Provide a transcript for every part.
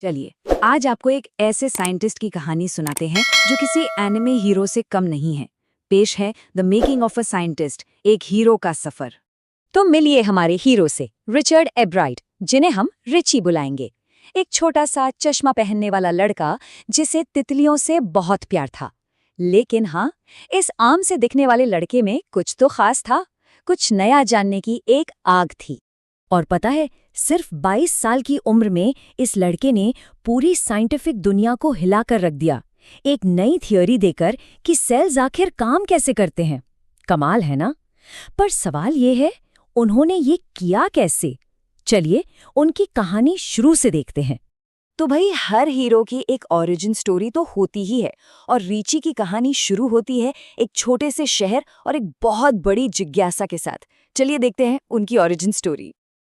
चलिए आज आपको एक ऐसे साइंटिस्ट की कहानी सुनाते हैं जो किसी एनिमे हीरो से कम नहीं है। पेश है the making of a scientist, एक हीरो का सफर। तो मिलिए हमारे हीरो से, रिचर्ड एब्राइट, जिन्हें हम रिची बुलाएंगे। एक छोटा सा चश्मा पहनने वाला लड़का जिसे तितलियों से बहुत प्यार था। लेकिन हाँ, इस आम से दिखने वाले लड़के में कुछ तो खास था, कुछ नया जानने की एक आग थी। और पता है, सिर्फ 22 साल की उम्र में इस लड़के ने पूरी साइंटिफिक दुनिया को हिलाकर रख दिया, एक नई थ्योरी देकर कि सेल्स आखिर काम कैसे करते हैं। कमाल है ना? पर सवाल ये है, उन्होंने ये किया कैसे? चलिए उनकी कहानी शुरू से देखते हैं। तो भाई, हर हीरो की एक ओरिजिन स्टोरी तो होती ही है, और रिची की कहानी शुरू होती है एक छोटे से शहर और एक बहुत बड़ी जिज्ञासा के साथ। चलिए देखते हैं उनकी ओरिजिन स्टोरी।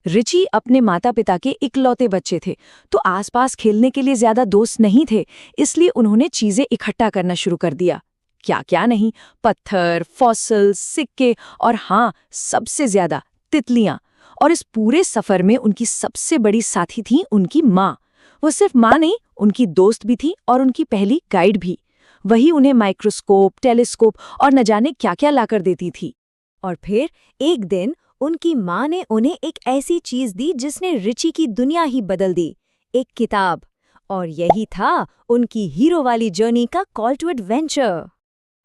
रिची अपने माता पिता के इकलौते बच्चे थे, तो आसपास खेलने के लिए ज्यादा दोस्त नहीं थे, इसलिए उन्होंने चीजें इकट्ठा करना शुरू कर दिया। क्या क्या नहीं, पत्थर, फॉसिल्स, सिक्के और हाँ, सबसे ज्यादा तितलियां। और इस पूरे सफर में उनकी सबसे बड़ी साथी थी उनकी माँ। वो सिर्फ माँ नहीं, उनकी दोस्त भी थी और उनकी पहली गाइड भी। वही उन्हें माइक्रोस्कोप, टेलीस्कोप और न जाने क्या क्या लाकर देती थी। और फिर एक दिन उनकी माँ ने उन्हें एक ऐसी चीज दी जिसने रिची की दुनिया ही बदल दी, एक किताब। और यही था उनकी हीरो वाली जर्नी का कॉल टू एडवेंचर।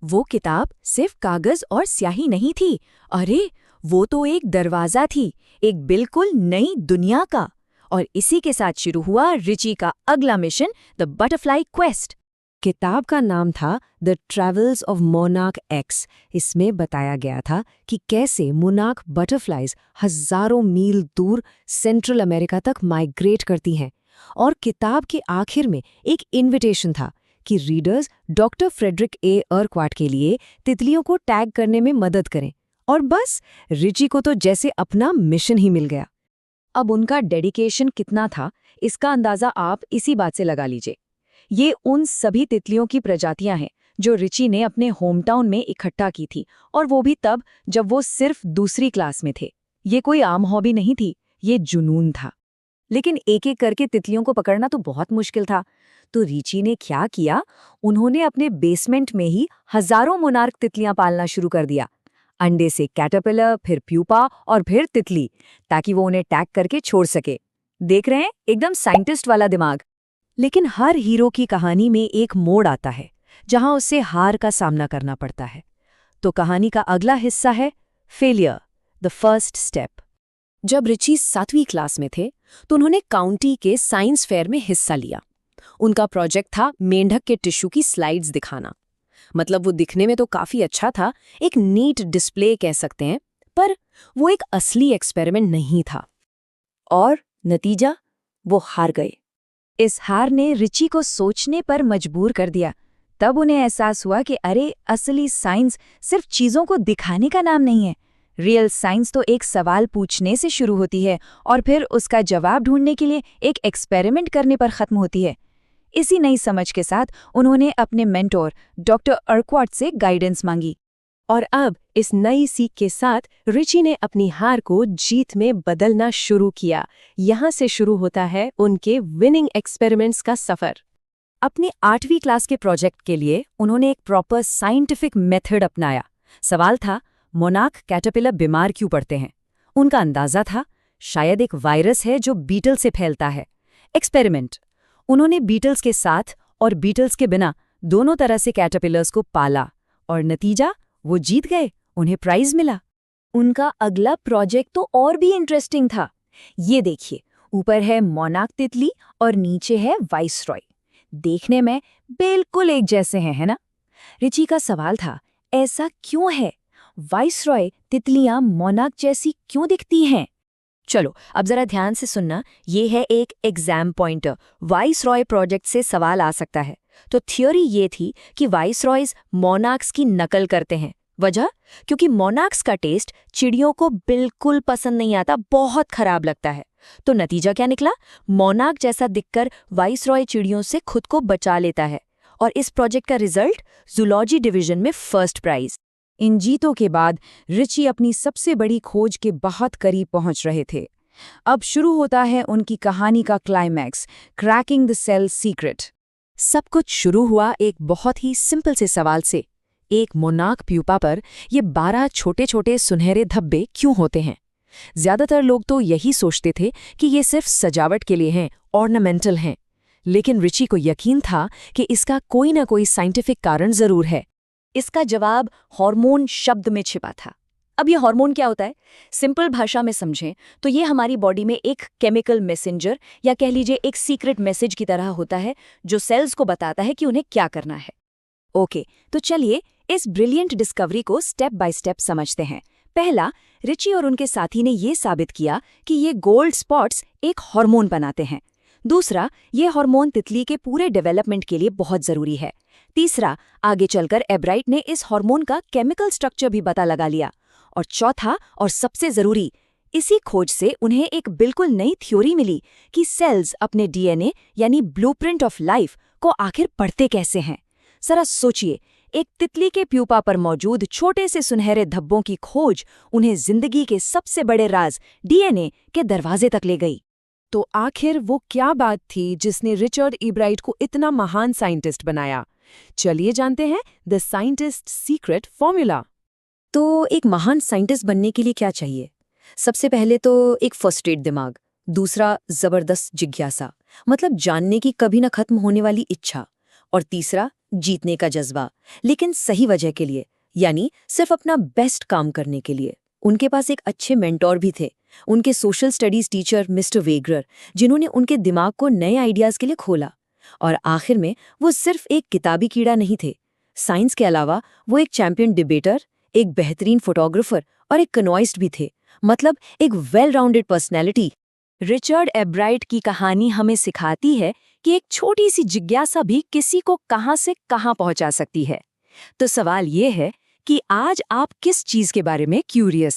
वो किताब सिर्फ कागज और स्याही नहीं थी, अरे वो तो एक दरवाजा थी, एक बिल्कुल नई दुनिया का। और इसी के साथ शुरू हुआ रिची का अगला मिशन, द बटरफ्लाई क्वेस्ट। किताब का नाम था the travels of monarch x. इसमें बताया गया था कि कैसे मोनार्क बटरफ्लाइज हजारों मील दूर सेंट्रल अमेरिका तक माइग्रेट करती हैं। और किताब के आखिर में एक इनविटेशन था कि रीडर्स डॉक्टर फ्रेडरिक ए अर्कवाट के लिए तितलियों को टैग करने में मदद करें। और बस, रिची को तो जैसे अपना मिशन ही मिल गया। अब उनका डेडिकेशन कितना था, इसका अंदाजा आप इसी बात से लगा लीजिए। ये उन सभी तितलियों की प्रजातियां हैं जो रिची ने अपने होमटाउन में इकट्ठा की थी, और वो भी तब जब वो सिर्फ दूसरी क्लास में थे। ये कोई आम हॉबी नहीं थी, ये जुनून था। लेकिन एक एक करके तितलियों को पकड़ना तो बहुत मुश्किल था। तो रिची ने क्या किया, उन्होंने अपने बेसमेंट में ही हजारों मोनार्क तितलियां पालना शुरू कर दिया। अंडे से कैटरपिलर, फिर प्यूपा और फिर तितली, ताकि वो उन्हें टैग करके छोड़ सके। देख रहे हैं, एकदम साइंटिस्ट वाला दिमाग। लेकिन हर हीरो की कहानी में एक मोड़ आता है जहां उसे हार का सामना करना पड़ता है। तो कहानी का अगला हिस्सा है फेलियर, द फर्स्ट स्टेप। जब रिची 7वीं क्लास में थे तो उन्होंने काउंटी के साइंस फेयर में हिस्सा लिया। उनका प्रोजेक्ट था मेंढक के टिश्यू की स्लाइड्स दिखाना। मतलब वो दिखने में तो काफी अच्छा था, एक नीट डिस्प्ले कह सकते हैं, पर वो एक असली एक्सपेरिमेंट नहीं था। और नतीजा, वो हार गए। इस हार ने रिची को सोचने पर मजबूर कर दिया। तब उन्हें एहसास हुआ कि अरे, असली साइंस सिर्फ चीजों को दिखाने का नाम नहीं है। रियल साइंस तो एक सवाल पूछने से शुरू होती है और फिर उसका जवाब ढूंढने के लिए एक एक्सपेरिमेंट करने पर खत्म होती है। इसी नई समझ के साथ उन्होंने अपने मेंटोर डॉक्टर अर्कवाट से गाइडेंस मांगी। और अब इस नई सीख के साथ रिची ने अपनी हार को जीत में बदलना शुरू किया। यहाँ से शुरू होता है उनके विनिंग एक्सपेरिमेंट्स का सफर। अपने 8वीं क्लास के प्रोजेक्ट के लिए उन्होंने एक प्रॉपर साइंटिफिक मेथड अपनाया। सवाल था, मोनार्क कैटरपिलर बीमार क्यों पड़ते हैं? उनका अंदाजा था, शायद एक वायरस है जो बीटल से फैलता है। एक्सपेरिमेंट, उन्होंने बीटल्स के साथ और बीटल्स के बिना दोनों तरह से कैटरपिलर्स को पाला, और नतीजा, वो जीत गए, उन्हें प्राइज मिला। उनका अगला प्रोजेक्ट तो और भी इंटरेस्टिंग था। ये देखिए, ऊपर है मोनार्क तितली और नीचे है वाइसरॉय। देखने में बिल्कुल एक जैसे हैं, है ना? रिची का सवाल था, ऐसा क्यों है? वाइसरॉय तितलियां मोनार्क जैसी क्यों दिखती हैं? चलो अब जरा ध्यान से सुनना, ये है एक एग्जाम पॉइंटर। वाइसरॉय प्रोजेक्ट से सवाल आ सकता है। तो थ्योरी ये थी कि वाइसरॉयज मोनार्क्स की नकल करते हैं। वजह, क्योंकि मोनार्क्स का टेस्ट चिड़ियों को बिल्कुल पसंद नहीं आता, बहुत खराब लगता है। तो नतीजा क्या निकला? मोनार्क जैसा दिखकर वाइसरॉय चिड़ियों से खुद को बचा लेता है। और इस प्रोजेक्ट का रिजल्ट, जूलॉजी डिवीजन में फर्स्ट प्राइज। इन जीतों के बाद रिची अपनी सबसे बड़ी खोज के बहुत करीब पहुंच रहे थे। अब शुरू होता है उनकी कहानी का climax, cracking the sale secret. सब कुछ शुरू हुआ एक बहुत ही सिंपल से सवाल से। एक मोनार्क प्यूपा पर ये 12 छोटे-छोटे सुनहरे धब्बे क्यों होते हैं? ज्यादातर लोग तो यही सोचते थे कि ये सिर्फ सजावट के लिए हैं, ऑर्नामेंटल हैं। लेकिन रिची को यकीन था कि इसका कोई ना कोई साइंटिफिक कारण जरूर है। इसका जवाब हार्मोन शब्द में छिपा था। अब ये हार्मोन क्या होता है? सिंपल भाषा में समझें तो ये हमारी बॉडी में एक केमिकल मैसेंजर या कह लीजिए एक सीक्रेट मैसेज की तरह होता है जो सेल्स को बताता है कि उन्हें क्या करना है। ओके, तो चलिए इस ब्रिलियंट डिस्कवरी को स्टेप बाय स्टेप समझते हैं। पहला, रिची और उनके साथी ने ये साबित किया कि ये गोल्ड स्पॉट्स एक हार्मोन बनाते हैं। दूसरा, ये हार्मोन तितली के पूरे डेवलपमेंट के लिए बहुत जरूरी है। तीसरा, आगे चलकर एब्राइट ने इस हार्मोन का केमिकल स्ट्रक्चर भी पता लगा लिया। और चौथा और सबसे जरूरी, इसी खोज से उन्हें एक बिल्कुल नई थ्योरी मिली कि सेल्स अपने डीएनए यानी ब्लूप्रिंट ऑफ लाइफ को आखिर पढ़ते कैसे हैं। जरा सोचिए, एक तितली के प्यूपा पर मौजूद छोटे से सुनहरे धब्बों की खोज उन्हें जिंदगी के सबसे बड़े राज डीएनए के दरवाजे तक ले गई। तो आखिर वो क्या बात थी जिसने रिचर्ड एब्राइट को इतना महान साइंटिस्ट बनाया? चलिए जानते हैं द साइंटिस्ट सीक्रेट फॉर्मूला। तो एक महान साइंटिस्ट बनने के लिए क्या चाहिए? सबसे पहले तो एक फर्स्ट रेट दिमाग, दूसरा जबरदस्त जिज्ञासा, मतलब जानने की कभी न खत्म होने वाली इच्छा, और तीसरा जीतने का जज्बा, लेकिन सही वजह के लिए, यानी सिर्फ अपना बेस्ट काम करने के लिए। उनके पास एक अच्छे मेंटोर भी थे, उनके सोशल स्टडीज टीचर मिस्टर वेगरर, जिन्होंने उनके दिमाग को नए आइडियाज के लिए खोला। और आखिर में वो सिर्फ एक किताबी कीड़ा नहीं थे। साइंस के अलावा वो एक चैंपियन डिबेटर, एक बेहतरीन फोटोग्राफर और एक कनॉइस्ट भी थे, मतलब एक वेल राउंडेड पर्सनैलिटी। रिचर्ड एब्राइट की कहानी हमें सिखाती है कि एक छोटी सी जिज्ञासा भी किसी को कहां से कहां पहुंचा सकती है। तो सवाल ये है कि आज आप किस चीज के बारे में क्यूरियस